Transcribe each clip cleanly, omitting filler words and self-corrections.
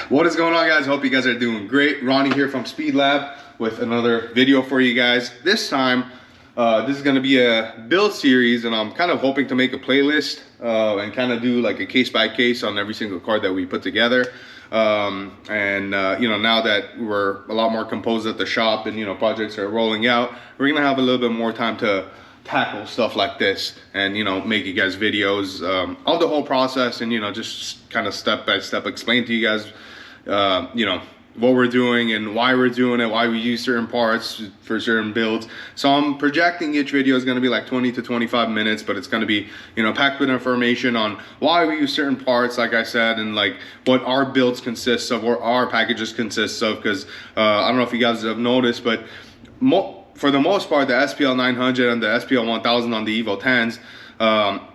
What is going on, guys? Hope you guys are doing great. Ronnie here from SpeedLab with another video for you guys. This time, this is going to be a build series, and I'm kind of hoping to make a playlist and kind of do like a case by case on every single card that we put together. You know, now that we're a lot more composed at the shop and, you know, projects are rolling out, we're going to have a little bit more time to tackle stuff like this and, you know, make you guys videos of the whole process and, you know, just kind of step by step explain to you guys you know, what we're doing and why we're doing it, why we use certain parts for certain builds. So I'm projecting each video is going to be like 20 to 25 minutes, but it's going to be, you know, packed with information on why we use certain parts, like I said, and like what our builds consist of, what our packages consist of, because I don't know if you guys have noticed, but for the most part, the SPL 900 and the SPL 1000 on the Evo 10s,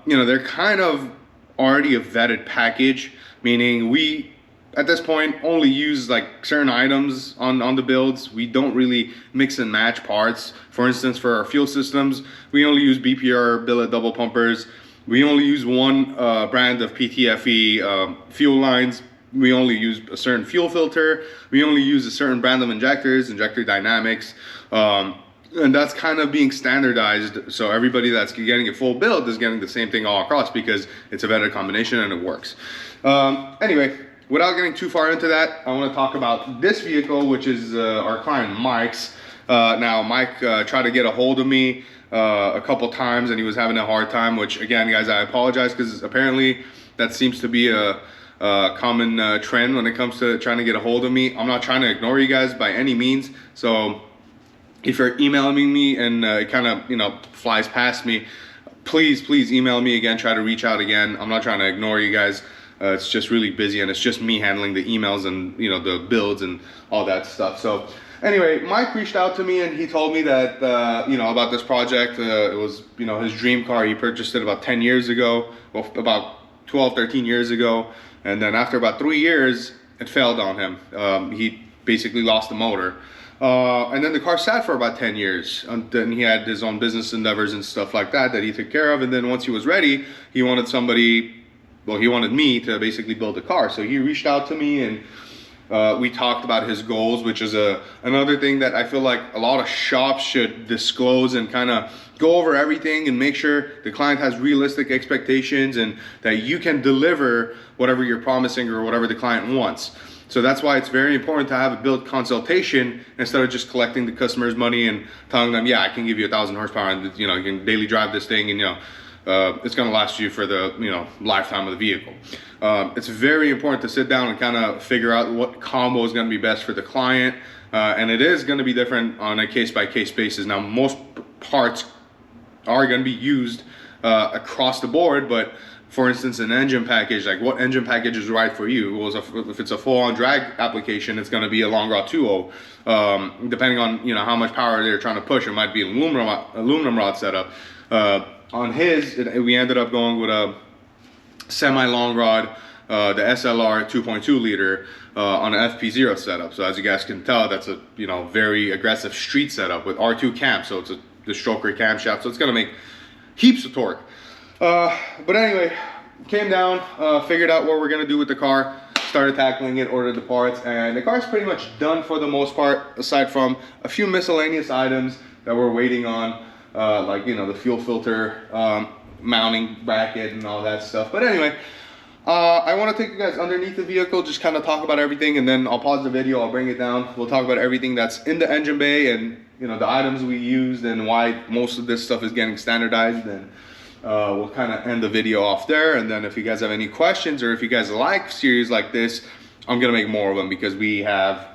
you know, they're kind of already a vetted package, meaning we, at this point, only use like certain items on the builds. We don't really mix and match parts. For instance, for our fuel systems, we only use BPR billet double pumpers. We only use one brand of PTFE fuel lines. We only use a certain fuel filter. We only use a certain brand of injectors, injector dynamics. And that's kind of being standardized, so everybody that's getting a full build is getting the same thing all across because it's a vetted combination and it works. Anyway, without getting too far into that, I want to talk about this vehicle, which is our client Mike's. Now, Mike tried to get a hold of me a couple times, and he was having a hard time, which, again, guys, I apologize, because apparently that seems to be a common trend when it comes to trying to get a hold of me. I'm not trying to ignore you guys by any means, so if you're emailing me and it kind of, you know, flies past me, please email me again, try to reach out again. I'm not trying to ignore you guys. It's just really busy, and it's just me handling the emails and, you know, the builds and all that stuff. So anyway, Mike reached out to me and he told me that, you know, about this project. It was, you know, his dream car. He purchased it about 10 years ago, well, about 12, 13 years ago. And then after about 3 years, it failed on him. He basically lost the motor. And then the car sat for about 10 years. Then he had his own business endeavors and stuff like that he took care of. And then once he was ready, he wanted somebody, well, he wanted me to basically build a car. So he reached out to me and we talked about his goals, which is another thing that I feel like a lot of shops should disclose and kind of go over everything and make sure the client has realistic expectations and that you can deliver whatever you're promising or whatever the client wants. So that's why it's very important to have a build consultation instead of just collecting the customer's money and telling them, yeah, I can give you 1,000 horsepower and, you know, you can daily drive this thing and, you know, it's going to last you for the, you know, lifetime of the vehicle. It's very important to sit down and kind of figure out what combo is going to be best for the client. And it is going to be different on a case-by-case basis. Now, most parts are going to be used across the board, but for instance, an engine package, like what engine package is right for you? Well, if it's a full-on drag application, it's going to be a long rod 2.0. Depending on, you know, how much power they're trying to push, it might be an aluminum rod setup. On his, we ended up going with a semi-long rod, the SLR 2.2 liter on an FP0 setup. So as you guys can tell, that's a, you know, very aggressive street setup with R2 cam. So it's the stroker camshaft. So it's gonna make heaps of torque. But anyway, came down, figured out what we're gonna do with the car, started tackling it, ordered the parts, and the car's pretty much done for the most part, aside from a few miscellaneous items that we're waiting on. Like, you know, the fuel filter mounting bracket and all that stuff. But anyway, I want to take you guys underneath the vehicle, just kind of talk about everything, and then I'll pause the video, I'll bring it down, we'll talk about everything that's in the engine bay and, you know, the items we used and why most of this stuff is getting standardized. And we'll kind of end the video off there. And then if you guys have any questions or if you guys like series like this, I'm gonna make more of them, because we have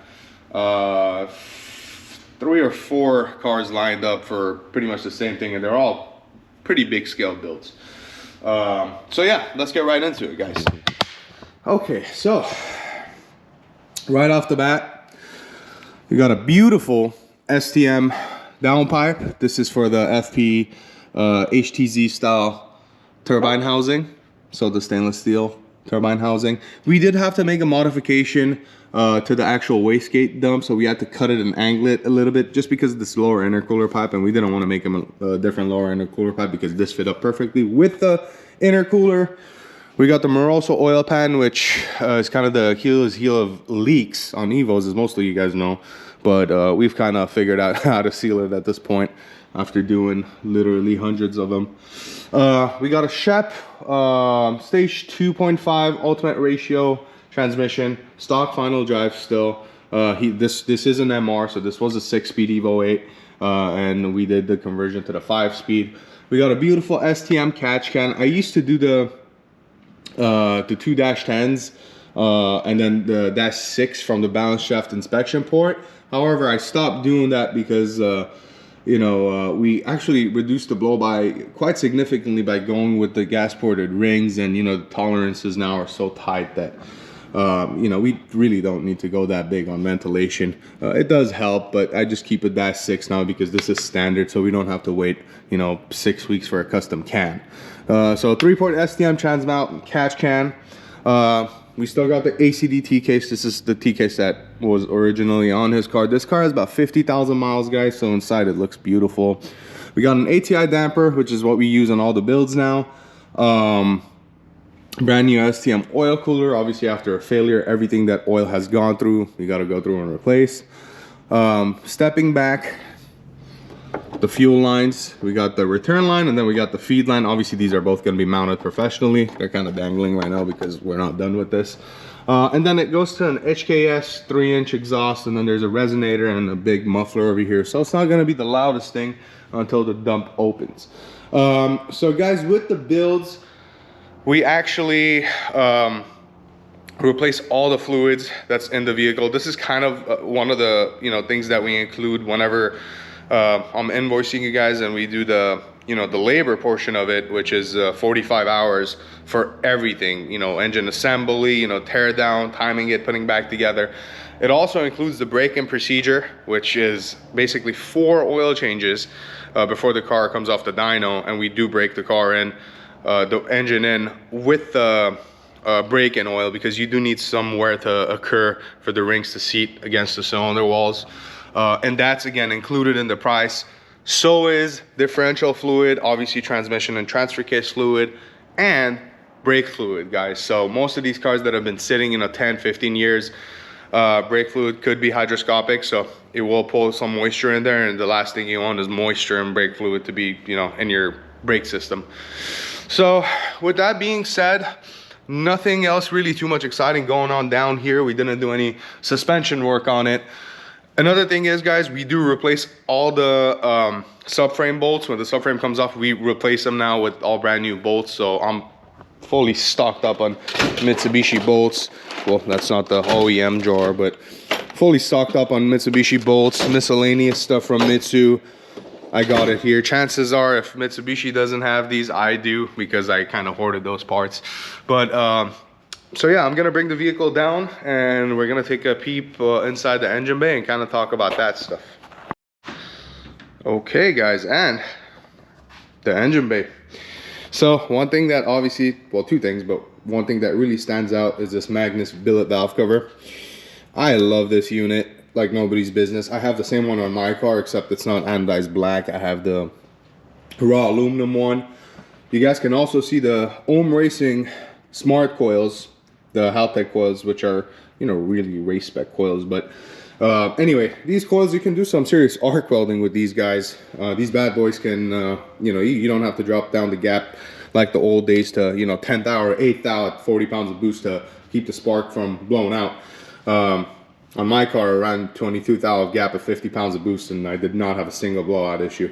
3 or 4 cars lined up for pretty much the same thing, and they're all pretty big scale builds. So yeah, let's get right into it, guys. Okay, so right off the bat, we got a beautiful STM downpipe. This is for the FP HTZ style turbine housing, so the stainless steel turbine housing. We did have to make a modification to the actual wastegate dump, so we had to cut it and angle it a little bit just because of this lower intercooler pipe, and we didn't want to make him a different lower intercooler pipe because this fit up perfectly with the intercooler. We got the Moroso oil pan, which is kind of the Achilles heel of leaks on Evos, as most of you guys know. But we've kind of figured out how to seal it at this point after doing literally hundreds of them. We got a Shep stage 2.5 ultimate ratio transmission, stock final drive still. This is an MR, so this was a 6-speed Evo 8, and we did the conversion to the 5-speed. We got a beautiful STM catch can. I used to do the 2-10s and then the -6 from the balance shaft inspection port. However, I stopped doing that because you know, we actually reduced the blow by quite significantly by going with the gas ported rings, and you know, the tolerances now are so tight that you know, we really don't need to go that big on ventilation. It does help, but I just keep a -6 now because this is standard, so we don't have to wait, you know, 6 weeks for a custom can. So 3-port STM transmount catch can. We still got the ACD T case. This is the T case that was originally on his car. This car has about 50,000 miles, guys, so inside it looks beautiful. We got an ATI damper, which is what we use on all the builds now. Brand new STM oil cooler. Obviously, after a failure, everything that oil has gone through, we got to go through and replace. Stepping back, the fuel lines, we got the return line, and then we got the feed line. Obviously, these are both going to be mounted professionally. They're kind of dangling right now because we're not done with this. And then it goes to an HKS 3-inch exhaust, and then there's a resonator and a big muffler over here. So it's not going to be the loudest thing until the dump opens. So guys, with the builds, we actually replace all the fluids that's in the vehicle. This is kind of one of the, you know, things that we include whenever I'm invoicing you guys, and we do the, you know, the labor portion of it, which is 45 hours for everything, you know, engine assembly, you know, tear down, timing it, putting back together. It also includes the break-in procedure, which is basically 4 oil changes before the car comes off the dyno, and we do break the car in, the engine in with the break-in oil, because you do need somewhere to occur for the rings to seat against the cylinder walls. And that's again included in the price. So is differential fluid, obviously transmission and transfer case fluid, and brake fluid, guys. So most of these cars that have been sitting, you know, 10, 15 years, brake fluid could be hydroscopic, so it will pull some moisture in there, and the last thing you want is moisture and brake fluid to be, you know, in your brake system. So with that being said, nothing else really too much exciting going on down here. We didn't do any suspension work on it. Another thing is, guys, we do replace all the subframe bolts. When the subframe comes off, we replace them now with all brand new bolts. So I'm fully stocked up on Mitsubishi bolts. Well, that's not the OEM drawer, but fully stocked up on Mitsubishi bolts, miscellaneous stuff from Mitsu. I got it here. Chances are, if Mitsubishi doesn't have these, I do, because I kind of hoarded those parts. But so yeah, I'm gonna bring the vehicle down, and we're gonna take a peep inside the engine bay and kind of talk about that stuff. Okay, guys, and the engine bay. So one thing that obviously, well, 2 things, but one thing that really stands out is this Magnus billet valve cover. I love this unit like nobody's business. I have the same one on my car, except it's not anodized black. I have the raw aluminum one. You guys can also see the Ohm Racing smart coils, the Haltech coils, which are, you know, really race spec coils. But anyway, these coils, you can do some serious arc welding with these guys. These bad boys can, you know, you don't have to drop down the gap like the old days to, you know, 10th hour, 8th hour at 40 pounds of boost to keep the spark from blowing out. On my car, around 22 thou gap of 50 pounds of boost, and I did not have a single blowout issue.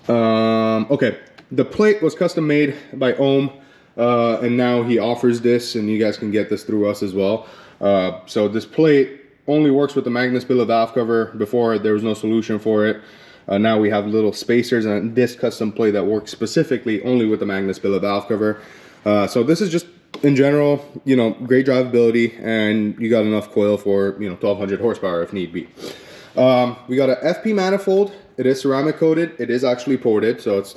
Okay, the plate was custom made by Ohm, and now he offers this, and you guys can get this through us as well. So this plate only works with the Magnus billet valve cover. Before, there was no solution for it. Now we have little spacers and this custom plate that works specifically only with the Magnus billet valve cover. So this is just, in general, you know, great drivability, and you got enough coil for, you know, 1200 horsepower if need be. We got a FP manifold. It is ceramic coated. It is actually ported, so it's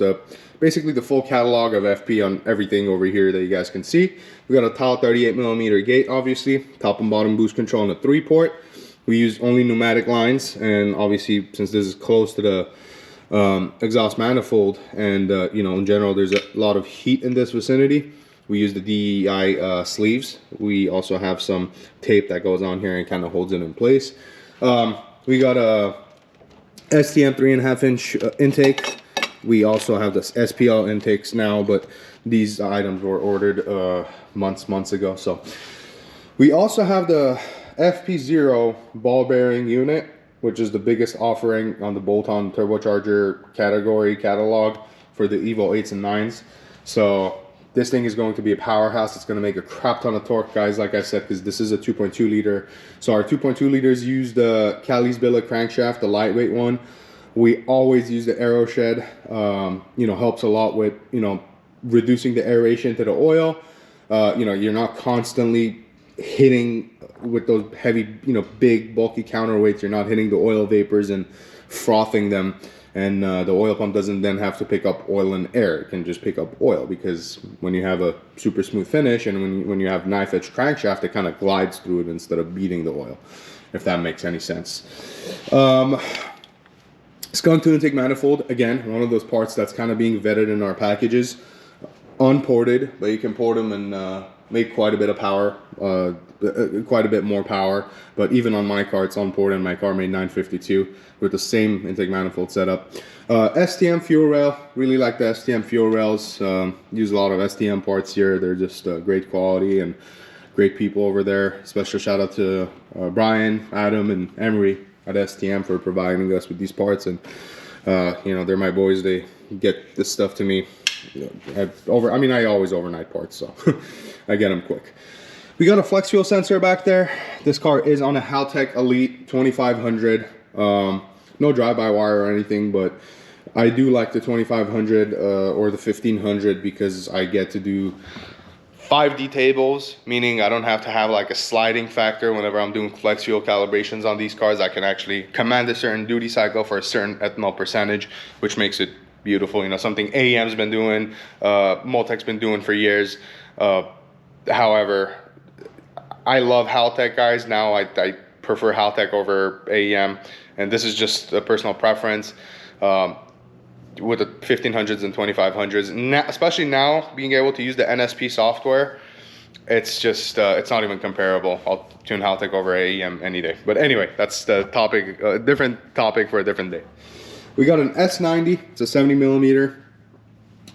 basically the full catalog of FP on everything over here that you guys can see. We got a tall 38mm gate, obviously, top and bottom boost control on a 3-port. We use only pneumatic lines, and obviously, since this is close to the exhaust manifold, and you know, in general, there's a lot of heat in this vicinity. We use the DEI sleeves. We also have some tape that goes on here and kind of holds it in place. We got a STM 3.5 inch intake. We also have the SPL intakes now, but these items were ordered months ago. So we also have the FP0 ball bearing unit, which is the biggest offering on the bolt-on turbocharger category catalog for the Evo 8s and 9s. So this thing is going to be a powerhouse. It's going to make a crap ton of torque, guys, like I said, because this is a 2.2 liter. So our 2.2 liters use the Cali's billet crankshaft, the lightweight one. We always use the aero shed. You know, helps a lot with, you know, reducing the aeration to the oil. You know, you're not constantly hitting with those heavy, you know, big bulky counterweights. You're not hitting the oil vapors and frothing them, and the oil pump doesn't then have to pick up oil and air. It can just pick up oil, because when you have a super smooth finish and when you have knife edge crankshaft, it kind of glides through it instead of beating the oil, if that makes any sense. Skunk to intake manifold, again, one of those parts that's kind of being vetted in our packages. Unported, but you can port them and make quite a bit of power, quite a bit more power. But even on my car, it's unported. My car made 952 with the same intake manifold setup. STM fuel rail, really like the STM fuel rails. Use a lot of STM parts here. They're just great quality and great people over there. Special shout out to Brian, Adam, and Emery at STM for providing us with these parts. And you know, they're my boys. They get this stuff to me. I mean, I always overnight parts, so I get them quick. We got a flex fuel sensor back there. This car is on a Haltech Elite 2500. No drive-by-wire or anything, but I do like the 2500 or the 1500 because I get to do 5D tables, meaning I don't have to have like a sliding factor whenever I'm doing flex fuel calibrations on these cars. I can actually command a certain duty cycle for a certain ethanol percentage, which makes it beautiful. You know, something AEM's been doing, Multec's been doing for years. However, I love Haltech, guys. Now I prefer Haltech over AEM, and this is just a personal preference. With the 1500s and 2500s, now, especially now being able to use the NSP software, it's just it's not even comparable. I'll tune Haltech over AEM any day. But anyway, that's the topic, different topic for a different day. We got an S90. It's a 70 millimeter.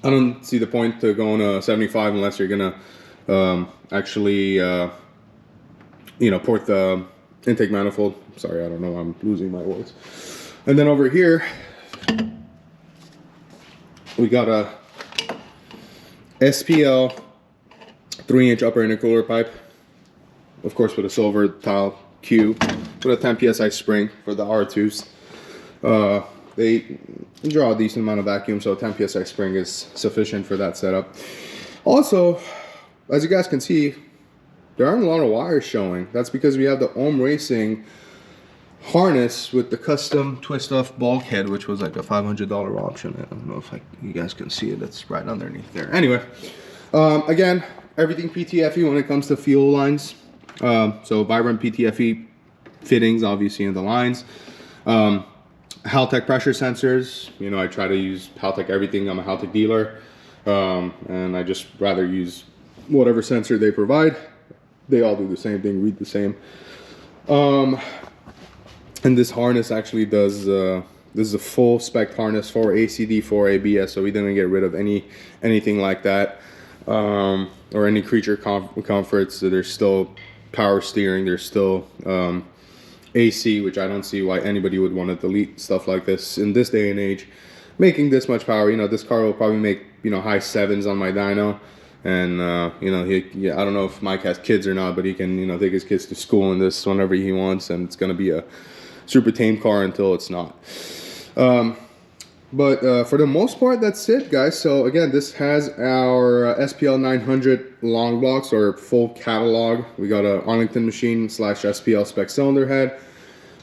I don't see the point to going to 75 unless you're gonna actually you know, port the intake manifold. Sorry, I don't know, I'm losing my words. And then over here we got a SPL 3-inch upper intercooler pipe, of course with a silver tile Q with a 10 psi spring for the R2s. They draw a decent amount of vacuum, so 10 psi spring is sufficient for that setup. Also, as you guys can see, there aren't a lot of wires showing. That's because we have the Ohm Racing harness with the custom twist-off bulkhead, which was like a $500 option. I don't know if you guys can see it. It's right underneath there. Anyway, again, everything PTFE when it comes to fuel lines. So Vibrant PTFE fittings, obviously, in the lines. Haltech pressure sensors. You know, I try to use Haltech everything. I'm a Haltech dealer, and I just rather use whatever sensor they provide. They all do the same thing, read the same. And this harness actually does, this is a full spec harness for ACD, for ABS, so we didn't get rid of anything like that, or any creature comforts. So there's still power steering, there's still AC, which I don't see why anybody would want to delete stuff like this in this day and age. Making this much power, you know, this car will probably make, you know, high 7s on my dyno. And you know, I don't know if Mike has kids or not, but he can, you know, take his kids to school in this whenever he wants, and it's gonna be a super tame car until it's not. But for the most part, that's it, guys. So again, this has our SPL 900 long blocks, or full catalog. We got a Arlington machine / SPL spec cylinder head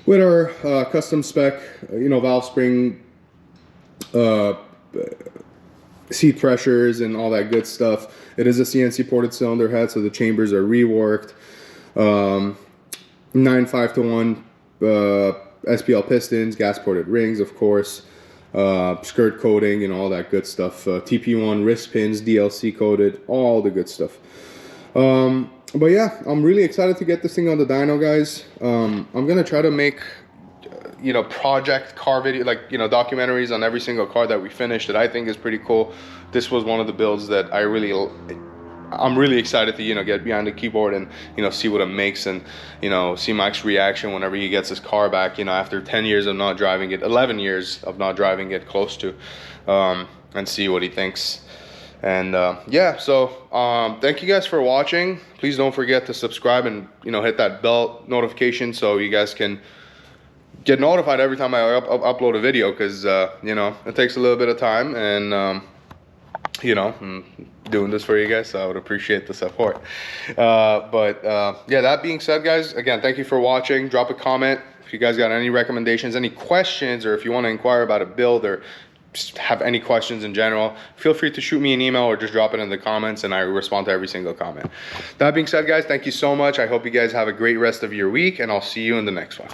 with our custom spec, you know, valve spring, seat pressures and all that good stuff. It is a CNC ported cylinder head, so the chambers are reworked. 9.5 to 1 SPL pistons, gas ported rings, of course. skirt coating and all that good stuff. TP1 wrist pins, DLC coated, all the good stuff. But yeah, I'm really excited to get this thing on the dyno, guys. I'm gonna try to make you know, project car video, like, you know, documentaries on every single car that we finished that I think is pretty cool. This was one of the builds that I'm really excited to, you know, get behind the keyboard and, you know, see what it makes, and, you know, see Mike's reaction whenever he gets his car back, you know, after 10 years of not driving it, 11 years of not driving it close to, and see what he thinks. And yeah, so thank you guys for watching. Please don't forget to subscribe and, you know, hit that bell notification so you guys can get notified every time I upload a video, because you know, it takes a little bit of time, and you know, I'm doing this for you guys, so I would appreciate the support. But yeah, that being said, guys, again, thank you for watching. Drop a comment if you guys got any recommendations, any questions, or if you want to inquire about a build, or just have any questions in general, feel free to shoot me an email or just drop it in the comments, and I respond to every single comment. That being said, guys, thank you so much. I hope you guys have a great rest of your week, and I'll see you in the next one.